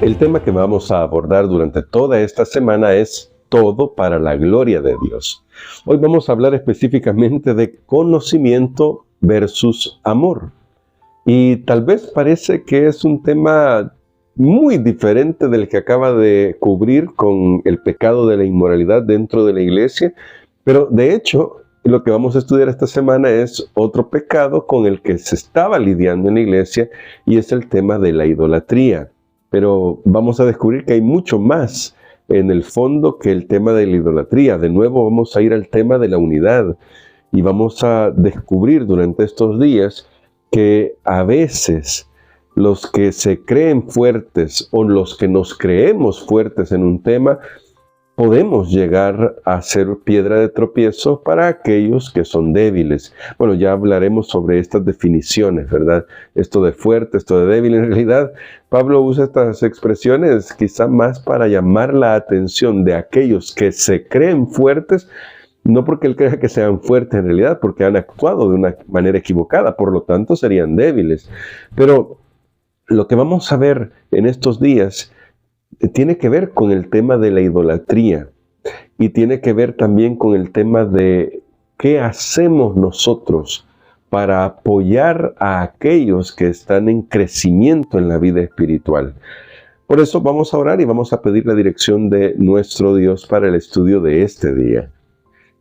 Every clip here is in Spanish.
El tema que vamos a abordar durante toda esta semana es todo para la gloria de Dios. Hoy vamos a hablar específicamente de conocimiento versus amor. Y tal vez parece que es un tema muy diferente del que acaba de cubrir con el pecado de la inmoralidad dentro de la iglesia, pero de hecho lo que vamos a estudiar esta semana es otro pecado con el que se estaba lidiando en la iglesia y es el tema de la idolatría. Pero vamos a descubrir que hay mucho más en el fondo que el tema de la idolatría. De nuevo vamos a ir al tema de la unidad y vamos a descubrir durante estos días que a veces los que se creen fuertes o los que nos creemos fuertes en un tema, podemos llegar a ser piedra de tropiezo para aquellos que son débiles. Bueno, ya hablaremos sobre estas definiciones, ¿verdad? Esto de fuerte, esto de débil. En realidad, Pablo usa estas expresiones quizá más para llamar la atención de aquellos que se creen fuertes, no porque él crea que sean fuertes en realidad, porque han actuado de una manera equivocada, por lo tanto serían débiles. Pero lo que vamos a ver en estos días tiene que ver con el tema de la idolatría y tiene que ver también con el tema de qué hacemos nosotros para apoyar a aquellos que están en crecimiento en la vida espiritual. Por eso vamos a orar y vamos a pedir la dirección de nuestro Dios para el estudio de este día.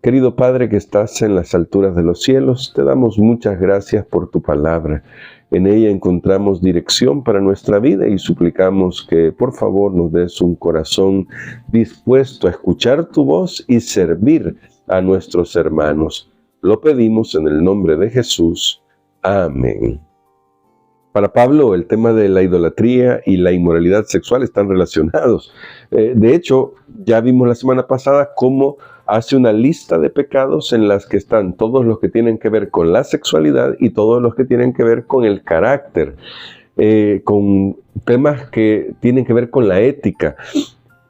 Querido Padre que estás en las alturas de los cielos, te damos muchas gracias por tu palabra. En ella encontramos dirección para nuestra vida y suplicamos que por favor nos des un corazón dispuesto a escuchar tu voz y servir a nuestros hermanos. Lo pedimos en el nombre de Jesús. Amén. Para Pablo, el tema de la idolatría y la inmoralidad sexual están relacionados. De hecho, ya vimos la semana pasada cómo hace una lista de pecados en las que están todos los que tienen que ver con la sexualidad y todos los que tienen que ver con el carácter, con temas que tienen que ver con la ética.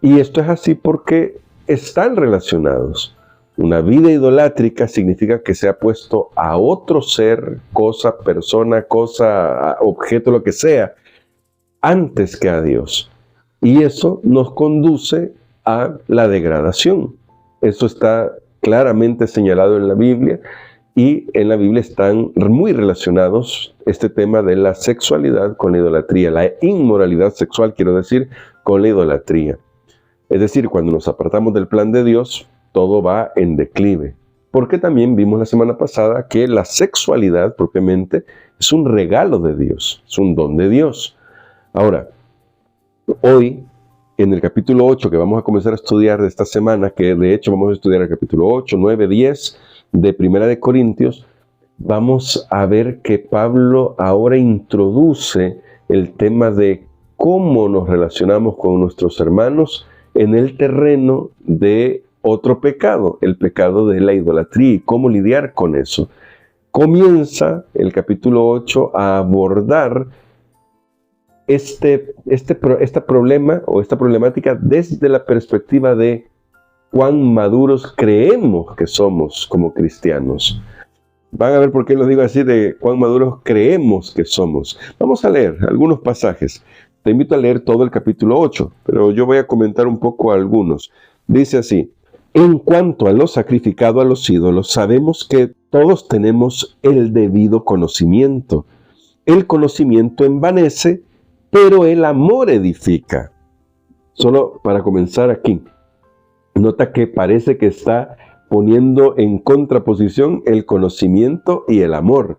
Y esto es así porque están relacionados. Una vida idolátrica significa que se ha puesto a otro ser, cosa, persona, cosa, objeto, lo que sea, antes que a Dios. Y eso nos conduce a la degradación. Eso está claramente señalado en la Biblia y en la Biblia están muy relacionados este tema de la sexualidad con la idolatría, la inmoralidad sexual, quiero decir, con la idolatría. Es decir, cuando nos apartamos del plan de Dios, todo va en declive. Porque también vimos la semana pasada que la sexualidad propiamente es un regalo de Dios, es un don de Dios. Ahora, hoy, en el capítulo 8 que vamos a comenzar a estudiar de esta semana, que de hecho vamos a estudiar el capítulo 8, 9, 10 de Primera de Corintios, vamos a ver que Pablo ahora introduce el tema de cómo nos relacionamos con nuestros hermanos en el terreno de otro pecado, el pecado de la idolatría y cómo lidiar con eso. Comienza el capítulo 8 a abordar esta problemática desde la perspectiva de cuán maduros creemos que somos como cristianos. Van a ver por qué lo digo así, de cuán maduros creemos que somos. Vamos a leer algunos pasajes. Te invito a leer todo el capítulo 8, pero yo voy a comentar un poco algunos. Dice así: en cuanto a lo sacrificado a los ídolos, sabemos que todos tenemos el debido conocimiento. El conocimiento envanece, pero el amor edifica. Solo para comenzar aquí, nota que parece que está poniendo en contraposición el conocimiento y el amor.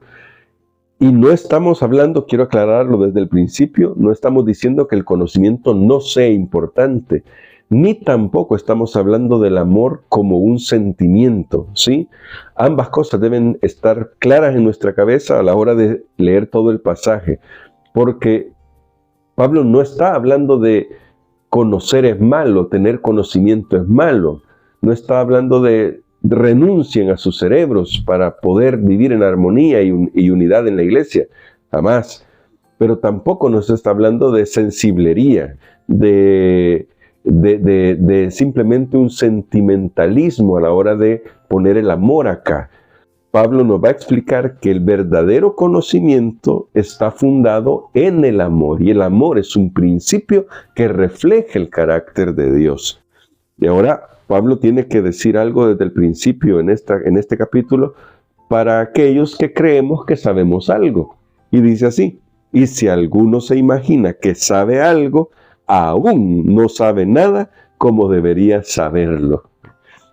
Y no estamos hablando, quiero aclararlo desde el principio, no estamos diciendo que el conocimiento no sea importante, ni tampoco estamos hablando del amor como un sentimiento, ¿sí? Ambas cosas deben estar claras en nuestra cabeza a la hora de leer todo el pasaje, porque Pablo no está hablando de conocer es malo, tener conocimiento es malo, no está hablando de renuncien a sus cerebros para poder vivir en armonía y unidad en la iglesia, jamás. Pero tampoco nos está hablando de sensiblería, de simplemente un sentimentalismo a la hora de poner el amor acá. Pablo nos va a explicar que el verdadero conocimiento está fundado en el amor, y el amor es un principio que refleja el carácter de Dios. Y ahora Pablo tiene que decir algo desde el principio en este capítulo para aquellos que creemos que sabemos algo. Y dice así: y si alguno se imagina que sabe algo, aún no sabe nada como debería saberlo.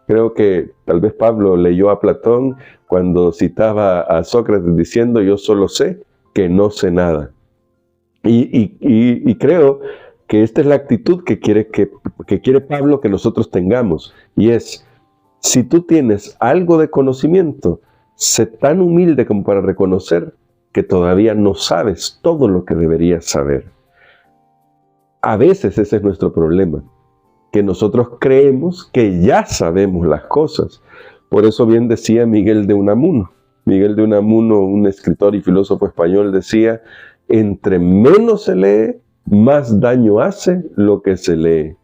Creo que tal vez Pablo leyó a Platón cuando citaba a Sócrates diciendo: yo solo sé que no sé nada. Y creo que esta es la actitud que quiere Pablo que nosotros tengamos. Y es: si tú tienes algo de conocimiento, sé tan humilde como para reconocer que todavía no sabes todo lo que deberías saber. A veces ese es nuestro problema, que nosotros creemos que ya sabemos las cosas. Por eso bien decía Miguel de Unamuno. Miguel de Unamuno, un escritor y filósofo español, decía: entre menos se lee, más daño hace lo que se lee.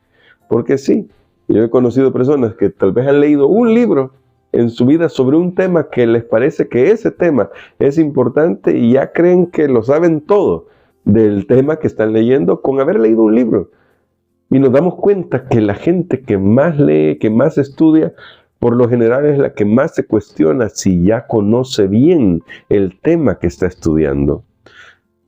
Porque sí, yo he conocido personas que tal vez han leído un libro en su vida sobre un tema que les parece que ese tema es importante y ya creen que lo saben todo del tema que están leyendo con haber leído un libro. Y nos damos cuenta que la gente que más lee, que más estudia, por lo general es la que más se cuestiona si ya conoce bien el tema que está estudiando.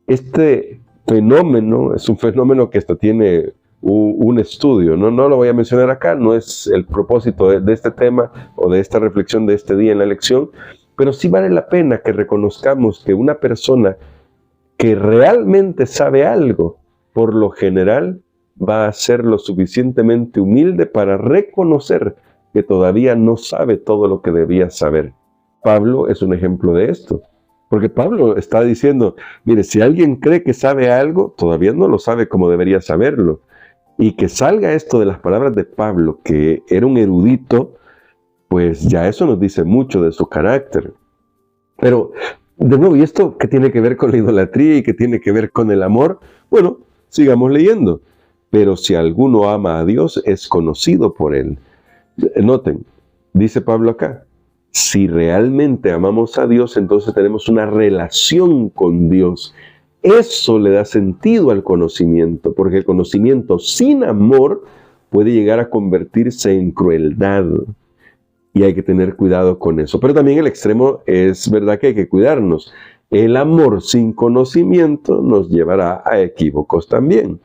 Este fenómeno es un fenómeno que hasta tiene un estudio, no lo voy a mencionar acá, no es el propósito de este tema o de esta reflexión de este día en la lección, pero sí vale la pena que reconozcamos que una persona que realmente sabe algo, por lo general, va a ser lo suficientemente humilde para reconocer que todavía no sabe todo lo que debía saber. Pablo es un ejemplo de esto, porque Pablo está diciendo: mire, si alguien cree que sabe algo, todavía no lo sabe como debería saberlo. Y que salga esto de las palabras de Pablo, que era un erudito, pues ya eso nos dice mucho de su carácter. Pero, de nuevo, ¿y esto qué tiene que ver con la idolatría y qué tiene que ver con el amor? Bueno, sigamos leyendo. Pero si alguno ama a Dios, es conocido por él. Noten, dice Pablo acá: si realmente amamos a Dios, entonces tenemos una relación con Dios. Eso le da sentido al conocimiento, porque el conocimiento sin amor puede llegar a convertirse en crueldad. Y hay que tener cuidado con eso. Pero también el extremo es verdad que hay que cuidarnos. El amor sin conocimiento nos llevará a equívocos también.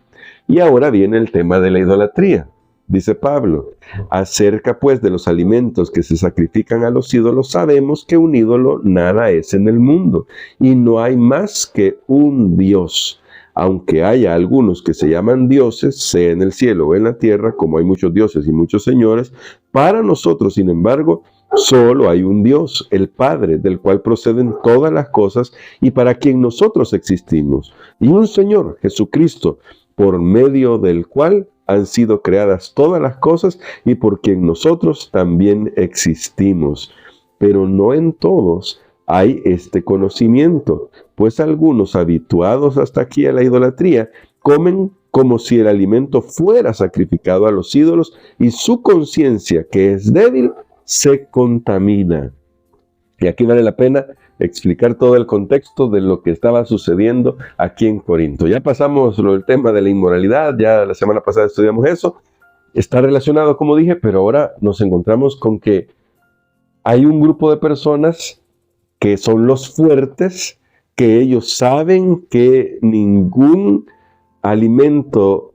Y ahora viene el tema de la idolatría. Dice Pablo: acerca pues de los alimentos que se sacrifican a los ídolos, sabemos que un ídolo nada es en el mundo, y no hay más que un Dios. Aunque haya algunos que se llaman dioses, sea en el cielo o en la tierra, como hay muchos dioses y muchos señores, para nosotros, sin embargo, solo hay un Dios, el Padre, del cual proceden todas las cosas y para quien nosotros existimos, y un Señor, Jesucristo, por medio del cual han sido creadas todas las cosas y por quien nosotros también existimos. Pero no en todos hay este conocimiento, pues algunos, habituados hasta aquí a la idolatría, comen como si el alimento fuera sacrificado a los ídolos y su conciencia, que es débil, se contamina. Y aquí vale la pena explicar todo el contexto de lo que estaba sucediendo aquí en Corinto. Ya pasamos el tema de la inmoralidad, ya la semana pasada estudiamos eso. Está relacionado, como dije, pero ahora nos encontramos con que hay un grupo de personas que son los fuertes, que ellos saben que ningún alimento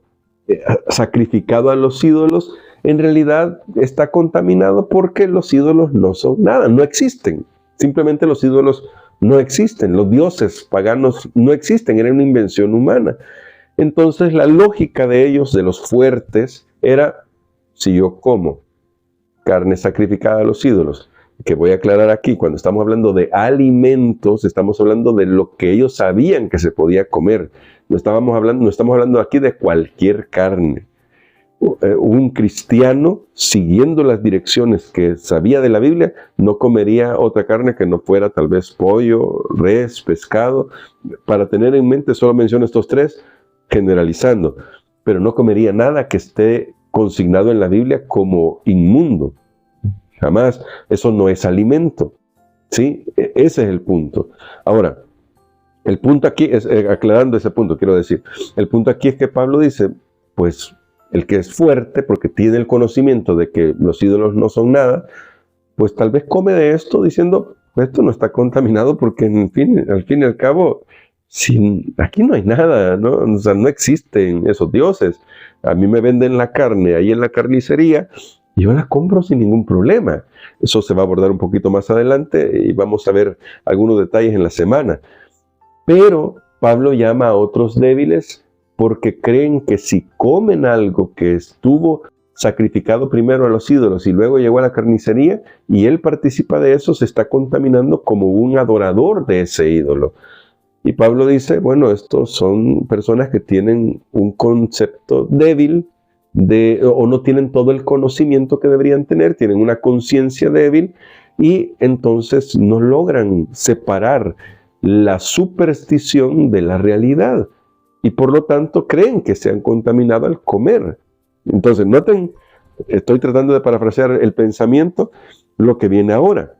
sacrificado a los ídolos en realidad está contaminado, porque los ídolos no son nada, no existen. Simplemente los ídolos no existen, los dioses paganos no existen, era una invención humana. Entonces la lógica de ellos, de los fuertes, era: si yo como carne sacrificada a los ídolos, que voy a aclarar aquí, cuando estamos hablando de alimentos, estamos hablando de lo que ellos sabían que se podía comer. No estamos hablando aquí de cualquier carne. Un cristiano, siguiendo las direcciones que sabía de la Biblia, no comería otra carne que no fuera tal vez pollo, res, pescado. Para tener en mente, solo menciono estos tres, generalizando, pero no comería nada que esté consignado en la Biblia como inmundo. Jamás. Eso no es alimento. ¿Sí? Ese es el punto. Ahora, el punto aquí es, aclarando ese punto, quiero decir, el punto aquí es que Pablo dice, pues el que es fuerte, porque tiene el conocimiento de que los ídolos no son nada, pues tal vez come de esto diciendo, esto no está contaminado porque al fin y al cabo, aquí no hay nada, ¿no? O sea, no existen esos dioses. A mí me venden la carne ahí en la carnicería y yo la compro sin ningún problema. Eso se va a abordar un poquito más adelante y vamos a ver algunos detalles en la semana. Pero Pablo llama a otros débiles porque creen que si comen algo que estuvo sacrificado primero a los ídolos y luego llegó a la carnicería y él participa de eso, se está contaminando como un adorador de ese ídolo. Y Pablo dice, bueno, estos son personas que tienen un concepto débil o no tienen todo el conocimiento que deberían tener, tienen una conciencia débil y entonces no logran separar la superstición de la realidad y por lo tanto creen que se han contaminado al comer. Entonces, noten, estoy tratando de parafrasear el pensamiento, lo que viene ahora.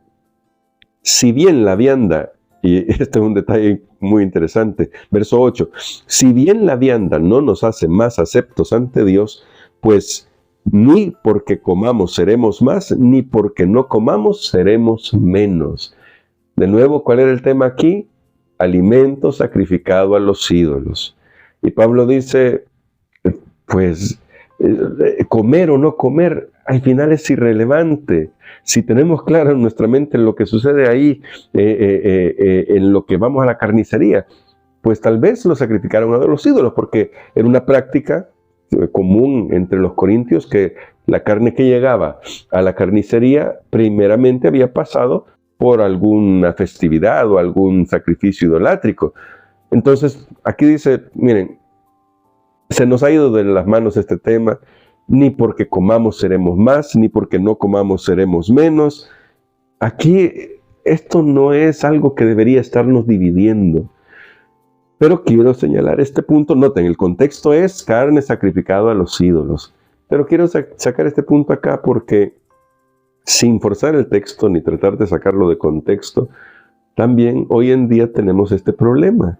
Si bien la vianda, y este es un detalle muy interesante, verso 8, si bien la vianda no nos hace más aceptos ante Dios, pues ni porque comamos seremos más, ni porque no comamos seremos menos. De nuevo, ¿cuál era el tema aquí? Alimento sacrificado a los ídolos. Y Pablo dice, pues comer o no comer al final es irrelevante. Si tenemos claro en nuestra mente lo que sucede ahí, en lo que vamos a la carnicería, pues tal vez lo sacrificaron a los ídolos, porque era una práctica común entre los corintios que la carne que llegaba a la carnicería primeramente había pasado por alguna festividad o algún sacrificio idolátrico. Entonces, aquí dice, miren, se nos ha ido de las manos este tema, ni porque comamos seremos más, ni porque no comamos seremos menos. Aquí esto no es algo que debería estarnos dividiendo. Pero quiero señalar este punto. Noten, el contexto es carne sacrificada a los ídolos. Pero quiero sacar este punto acá porque, sin forzar el texto ni tratar de sacarlo de contexto, también hoy en día tenemos este problema.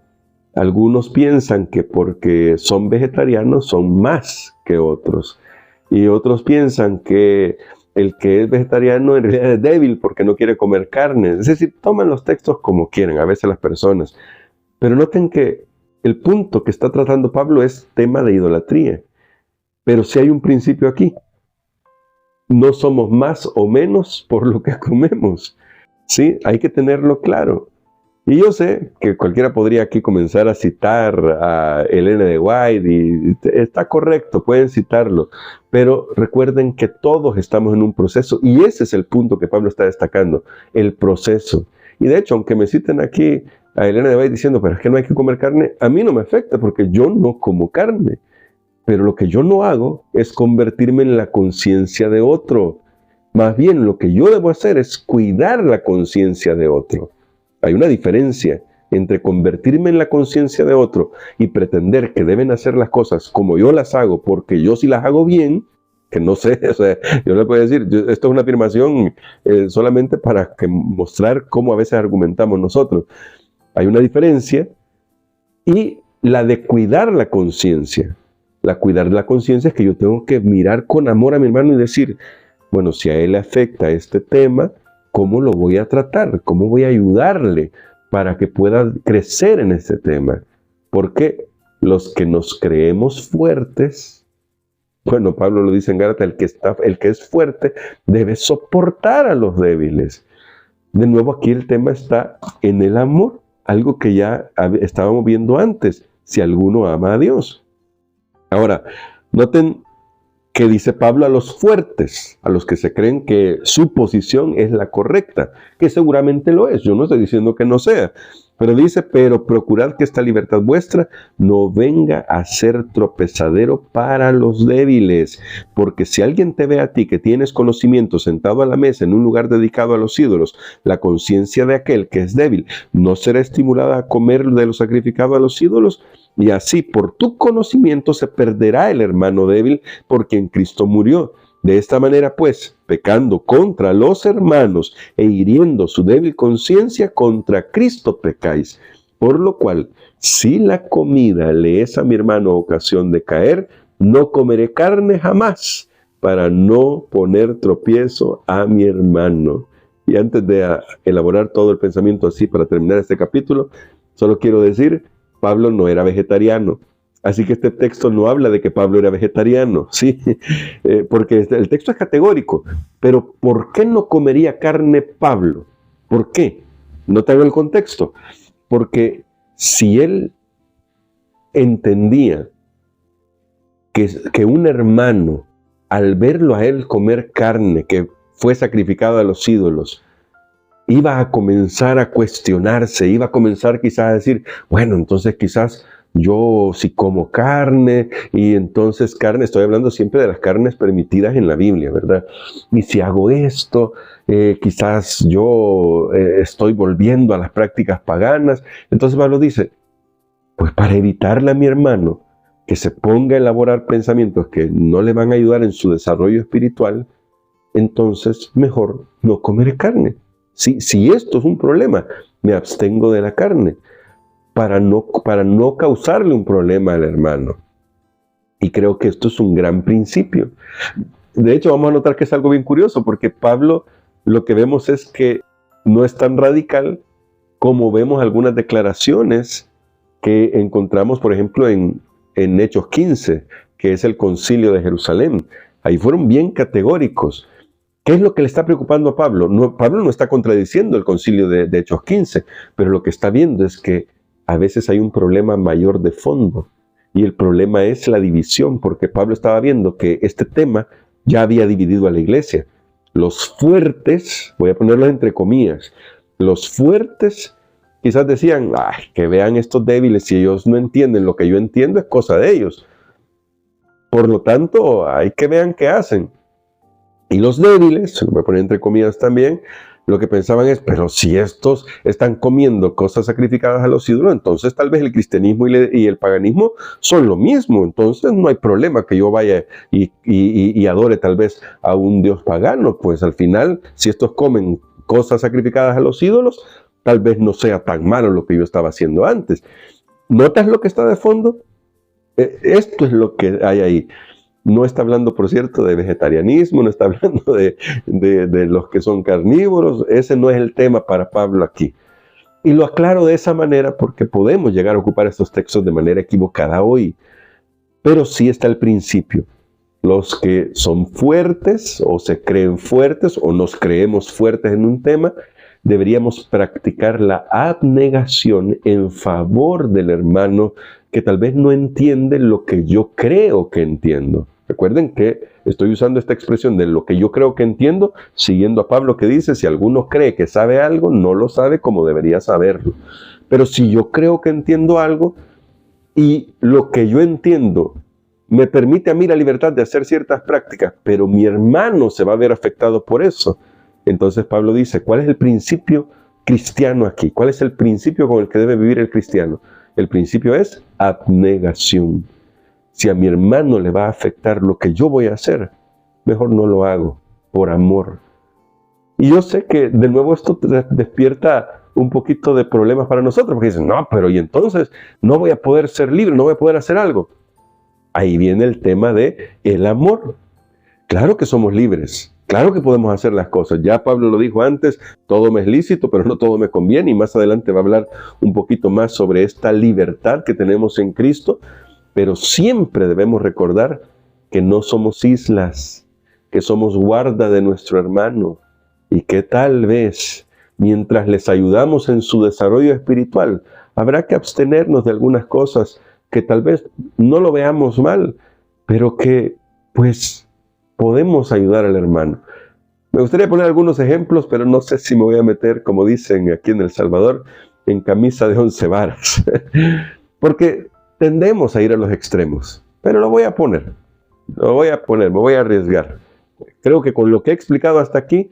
Algunos piensan que porque son vegetarianos son más que otros. Y otros piensan que el que es vegetariano en realidad es débil porque no quiere comer carne. Es decir, toman los textos como quieren, a veces las personas. Pero noten que el punto que está tratando Pablo es tema de idolatría. Pero si hay un principio aquí. No somos más o menos por lo que comemos. ¿Sí? Hay que tenerlo claro. Y yo sé que cualquiera podría aquí comenzar a citar a Elena de White y está correcto, pueden citarlo, pero recuerden que todos estamos en un proceso y ese es el punto que Pablo está destacando, el proceso. Y de hecho, aunque me citen aquí a Elena de White diciendo, pero es que no hay que comer carne, a mí no me afecta porque yo no como carne, pero lo que yo no hago es convertirme en la conciencia de otro. Más bien lo que yo debo hacer es cuidar la conciencia de otro. Hay una diferencia entre convertirme en la conciencia de otro y pretender que deben hacer las cosas como yo las hago, porque yo sí las hago bien, que no sé, o sea, yo le puedo decir, esto es una afirmación solamente para mostrar cómo a veces argumentamos nosotros. Hay una diferencia y la de cuidar la conciencia. Cuidar la conciencia es que yo tengo que mirar con amor a mi hermano y decir, bueno, si a él le afecta este tema, ¿cómo lo voy a tratar? ¿Cómo voy a ayudarle para que pueda crecer en este tema? Porque los que nos creemos fuertes, bueno, Pablo lo dice en Gálatas, el que es fuerte debe soportar a los débiles. De nuevo aquí el tema está en el amor, algo que ya estábamos viendo antes, si alguno ama a Dios. Ahora, noten que dice Pablo a los fuertes, a los que se creen que su posición es la correcta, que seguramente lo es, yo no estoy diciendo que no sea, pero dice, pero procurad que esta libertad vuestra no venga a ser tropezadero para los débiles, porque si alguien te ve a ti que tienes conocimiento sentado a la mesa en un lugar dedicado a los ídolos, la conciencia de aquel que es débil no será estimulada a comer de lo sacrificado a los ídolos, y así por tu conocimiento se perderá el hermano débil por quien Cristo murió. De esta manera, pues, pecando contra los hermanos e hiriendo su débil conciencia, contra Cristo pecáis. Por lo cual, si la comida le es a mi hermano ocasión de caer, no comeré carne jamás, para no poner tropiezo a mi hermano. Y antes de elaborar todo el pensamiento así para terminar este capítulo, solo quiero decir, Pablo no era vegetariano. Así que este texto no habla de que Pablo era vegetariano, ¿sí? Porque el texto es categórico. Pero ¿por qué no comería carne Pablo? ¿Por qué? No tengo el contexto. Porque si él entendía que un hermano, al verlo a él comer carne que fue sacrificada a los ídolos, iba a comenzar a cuestionarse, iba a comenzar quizás a decir, bueno, entonces quizás yo si como carne, y entonces carne, estoy hablando siempre de las carnes permitidas en la Biblia, ¿verdad? Y si hago esto, quizás yo estoy volviendo a las prácticas paganas. Entonces Pablo dice, pues para evitarle a mi hermano que se ponga a elaborar pensamientos que no le van a ayudar en su desarrollo espiritual, entonces mejor no comer carne. Si esto es un problema, me abstengo de la carne para no causarle un problema al hermano. Y creo que esto es un gran principio. De hecho, vamos a notar que es algo bien curioso, porque Pablo, lo que vemos es que no es tan radical como vemos algunas declaraciones que encontramos, por ejemplo, en Hechos 15, que es el concilio de Jerusalén. Ahí fueron bien categóricos. ¿Qué es lo que le está preocupando a Pablo? Pablo no está contradiciendo el concilio de Hechos 15, pero lo que está viendo es que a veces hay un problema mayor de fondo, y el problema es la división, porque Pablo estaba viendo que este tema ya había dividido a la iglesia. Los fuertes, voy a ponerlo entre comillas, los fuertes quizás decían, ay, que vean estos débiles, si ellos no entienden lo que yo entiendo es cosa de ellos. Por lo tanto, hay que vean qué hacen. Y los débiles, lo voy a poner entre comillas también, lo que pensaban es, pero si estos están comiendo cosas sacrificadas a los ídolos, entonces tal vez el cristianismo y el paganismo son lo mismo. Entonces no hay problema que yo vaya y adore tal vez a un dios pagano. Pues al final, si estos comen cosas sacrificadas a los ídolos, tal vez no sea tan malo lo que yo estaba haciendo antes. ¿Notas lo que está de fondo? Esto es lo que hay ahí. No está hablando, por cierto, de vegetarianismo, no está hablando de los que son carnívoros. Ese no es el tema para Pablo aquí. Y lo aclaro de esa manera porque podemos llegar a ocupar estos textos de manera equivocada hoy. Pero sí está el principio. Los que son fuertes o se creen fuertes o nos creemos fuertes en un tema, deberíamos practicar la abnegación en favor del hermano que tal vez no entiende lo que yo creo que entiendo. Recuerden que estoy usando esta expresión de lo que yo creo que entiendo, siguiendo a Pablo que dice, si alguno cree que sabe algo, no lo sabe como debería saberlo. Pero si yo creo que entiendo algo y lo que yo entiendo me permite a mí la libertad de hacer ciertas prácticas, pero mi hermano se va a ver afectado por eso, entonces Pablo dice, ¿cuál es el principio cristiano aquí? ¿Cuál es el principio con el que debe vivir el cristiano? El principio es abnegación. Si a mi hermano le va a afectar lo que yo voy a hacer, mejor no lo hago, por amor. Y yo sé que de nuevo esto despierta un poquito de problemas para nosotros, porque dicen, no, pero y entonces no voy a poder ser libre, no voy a poder hacer algo. Ahí viene el tema de el amor. Claro que somos libres, claro que podemos hacer las cosas. Ya Pablo lo dijo antes, todo me es lícito, pero no todo me conviene, y más adelante va a hablar un poquito más sobre esta libertad que tenemos en Cristo. Pero siempre debemos recordar que no somos islas, que somos guarda de nuestro hermano y que tal vez, mientras les ayudamos en su desarrollo espiritual, habrá que abstenernos de algunas cosas que tal vez no lo veamos mal, pero que pues podemos ayudar al hermano. Me gustaría poner algunos ejemplos, pero no sé si me voy a meter, como dicen aquí en El Salvador, en camisa de 11 varas. Porque tendemos a ir a los extremos, pero lo voy a poner, me voy a arriesgar. Creo que con lo que he explicado hasta aquí,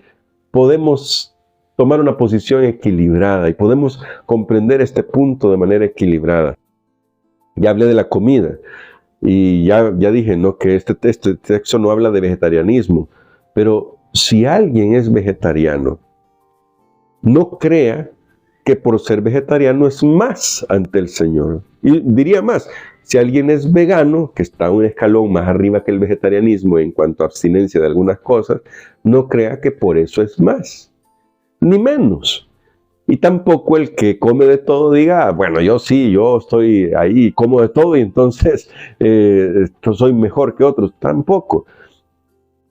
podemos tomar una posición equilibrada y podemos comprender este punto de manera equilibrada. Ya hablé de la comida. Y ya dije, ¿no?, que este texto no habla de vegetarianismo, pero si alguien es vegetariano, no crea que por ser vegetariano es más ante el Señor. Y diría más, si alguien es vegano, que está un escalón más arriba que el vegetarianismo en cuanto a abstinencia de algunas cosas, no crea que por eso es más, ni menos. Y tampoco el que come de todo diga, bueno, yo sí, yo estoy ahí, como de todo y entonces yo soy mejor que otros. Tampoco.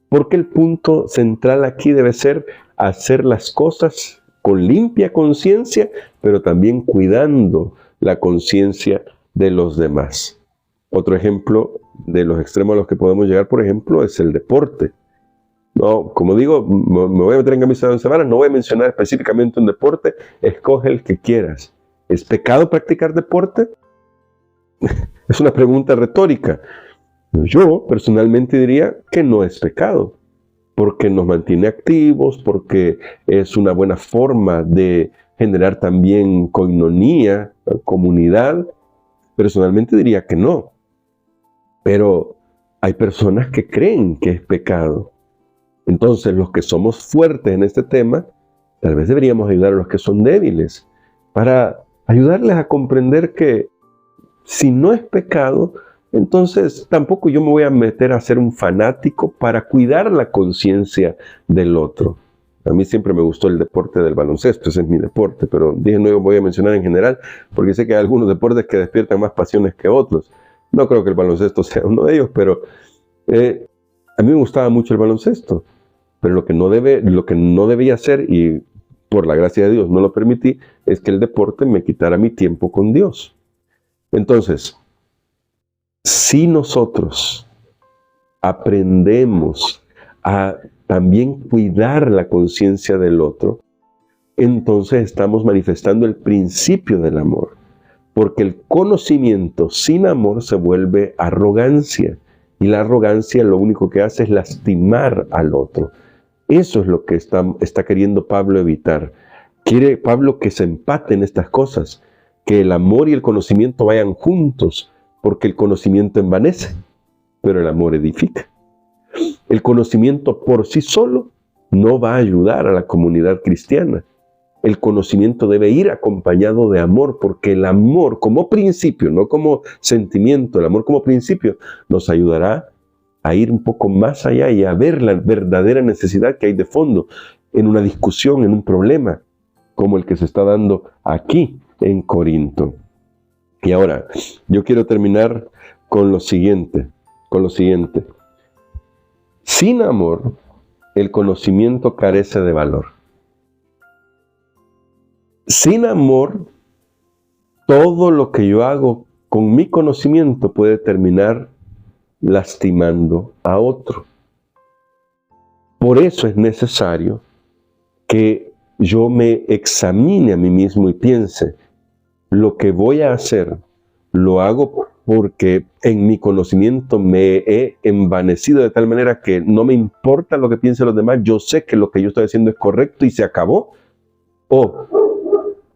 Porque el punto central aquí debe ser hacer las cosas con limpia conciencia, pero también cuidando la conciencia de los demás. Otro ejemplo de los extremos a los que podemos llegar, por ejemplo, es el deporte. No, como digo, me voy a meter en camisa de once varas, no voy a mencionar específicamente un deporte, escoge el que quieras. ¿Es pecado practicar deporte? Es una pregunta retórica. Yo personalmente diría que no es pecado, porque nos mantiene activos, porque es una buena forma de generar también koinonía, comunidad. Personalmente diría que no. Pero hay personas que creen que es pecado. Entonces, los que somos fuertes en este tema, tal vez deberíamos ayudar a los que son débiles, para ayudarles a comprender que si no es pecado, entonces tampoco yo me voy a meter a ser un fanático para cuidar la conciencia del otro. A mí siempre me gustó el deporte del baloncesto, ese es mi deporte, pero dije no voy a mencionar en general, porque sé que hay algunos deportes que despiertan más pasiones que otros. No creo que el baloncesto sea uno de ellos, pero a mí me gustaba mucho el baloncesto. Pero lo que no debía hacer, y por la gracia de Dios no lo permití, es que el deporte me quitara mi tiempo con Dios. Entonces, si nosotros aprendemos a también cuidar la conciencia del otro, entonces estamos manifestando el principio del amor. Porque el conocimiento sin amor se vuelve arrogancia. Y la arrogancia lo único que hace es lastimar al otro. Eso es lo que está queriendo Pablo evitar. Quiere Pablo que se empaten estas cosas, que el amor y el conocimiento vayan juntos, porque el conocimiento envanece, pero el amor edifica. El conocimiento por sí solo no va a ayudar a la comunidad cristiana. El conocimiento debe ir acompañado de amor, porque el amor como principio, no como sentimiento, el amor como principio nos ayudará a ir un poco más allá y a ver la verdadera necesidad que hay de fondo en una discusión, en un problema, como el que se está dando aquí en Corinto. Y ahora, yo quiero terminar con lo siguiente. Sin amor, el conocimiento carece de valor. Sin amor, todo lo que yo hago con mi conocimiento puede terminar lastimando a otro. Por eso es necesario que yo me examine a mí mismo y piense, lo que voy a hacer, lo hago porque en mi conocimiento me he envanecido de tal manera que no me importa lo que piensen los demás, yo sé que lo que yo estoy haciendo es correcto y se acabó. O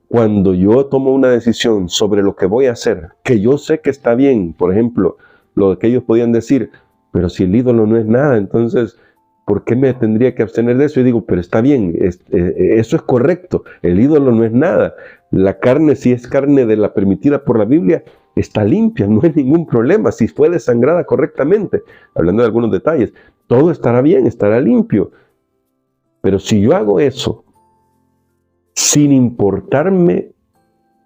cuando yo tomo una decisión sobre lo que voy a hacer, que yo sé que está bien, por ejemplo, lo que ellos podían decir, pero si el ídolo no es nada, entonces, ¿por qué me tendría que abstener de eso? Y digo, pero está bien, eso es correcto, el ídolo no es nada. La carne, si es carne de la permitida por la Biblia, está limpia, no hay ningún problema, si fue desangrada correctamente, hablando de algunos detalles, todo estará bien, estará limpio. Pero si yo hago eso, sin importarme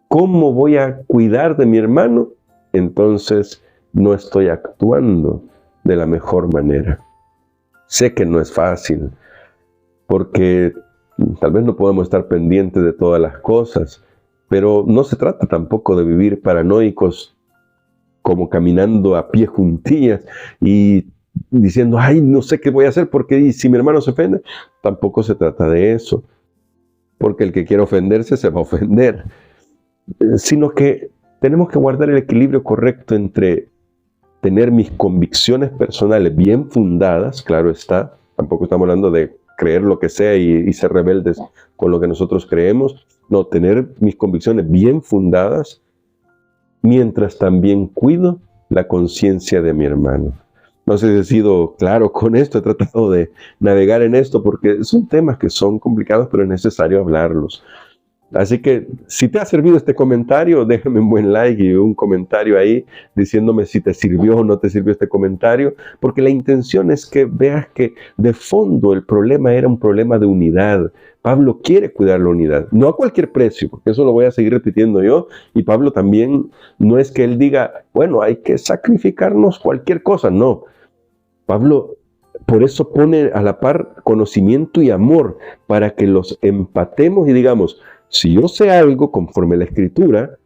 cómo voy a cuidar de mi hermano, entonces no estoy actuando de la mejor manera. Sé que no es fácil, porque tal vez no podemos estar pendientes de todas las cosas, pero no se trata tampoco de vivir paranoicos como caminando a pie juntillas y diciendo, ay, no sé qué voy a hacer porque si mi hermano se ofende. Tampoco se trata de eso, porque el que quiere ofenderse se va a ofender, sino que tenemos que guardar el equilibrio correcto entre tener mis convicciones personales bien fundadas, claro está, tampoco estamos hablando de creer lo que sea y ser rebeldes con lo que nosotros creemos, no, tener mis convicciones bien fundadas, mientras también cuido la conciencia de mi hermano. No sé si he sido claro con esto, he tratado de navegar en esto porque son temas que son complicados, pero es necesario hablarlos. Así que si te ha servido este comentario, déjame un buen like y un comentario ahí diciéndome si te sirvió o no te sirvió este comentario, porque la intención es que veas que de fondo el problema era un problema de unidad. Pablo quiere cuidar la unidad, no a cualquier precio, porque eso lo voy a seguir repitiendo yo, y Pablo también no es que él diga, bueno, hay que sacrificarnos cualquier cosa, no. Pablo por eso pone a la par conocimiento y amor, para que los empatemos y digamos, si yo sé algo conforme a la Escritura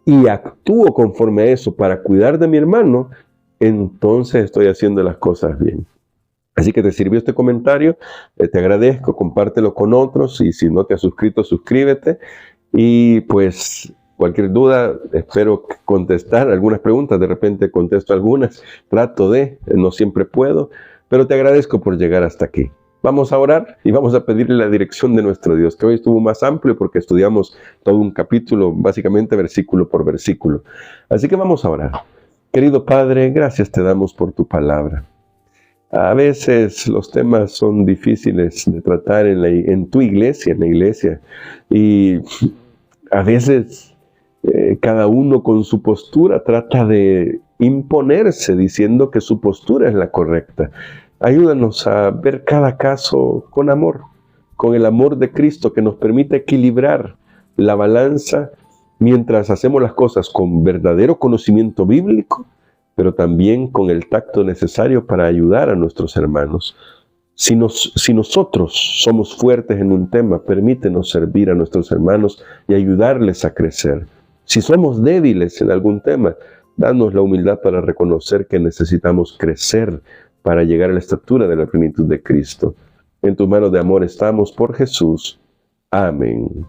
y actúo conforme a eso para cuidar de mi hermano, entonces estoy haciendo las cosas bien. Así que te sirvió este comentario, te agradezco, compártelo con otros y si no te has suscrito, suscríbete. Y pues cualquier duda, espero contestar algunas preguntas, de repente contesto algunas, trato de, no siempre puedo, pero te agradezco por llegar hasta aquí. Vamos a orar y vamos a pedirle la dirección de nuestro Dios, que hoy estuvo más amplio porque estudiamos todo un capítulo, básicamente versículo por versículo. Así que vamos a orar. Querido Padre, gracias te damos por tu palabra. A veces los temas son difíciles de tratar en tu iglesia, en la iglesia, y a veces cada uno con su postura trata de imponerse diciendo que su postura es la correcta. Ayúdanos a ver cada caso con amor, con el amor de Cristo que nos permite equilibrar la balanza mientras hacemos las cosas con verdadero conocimiento bíblico, pero también con el tacto necesario para ayudar a nuestros hermanos. Si nosotros somos fuertes en un tema, permítenos servir a nuestros hermanos y ayudarles a crecer. Si somos débiles en algún tema, danos la humildad para reconocer que necesitamos crecer para llegar a la estatura de la plenitud de Cristo. En tus manos de amor estamos por Jesús. Amén.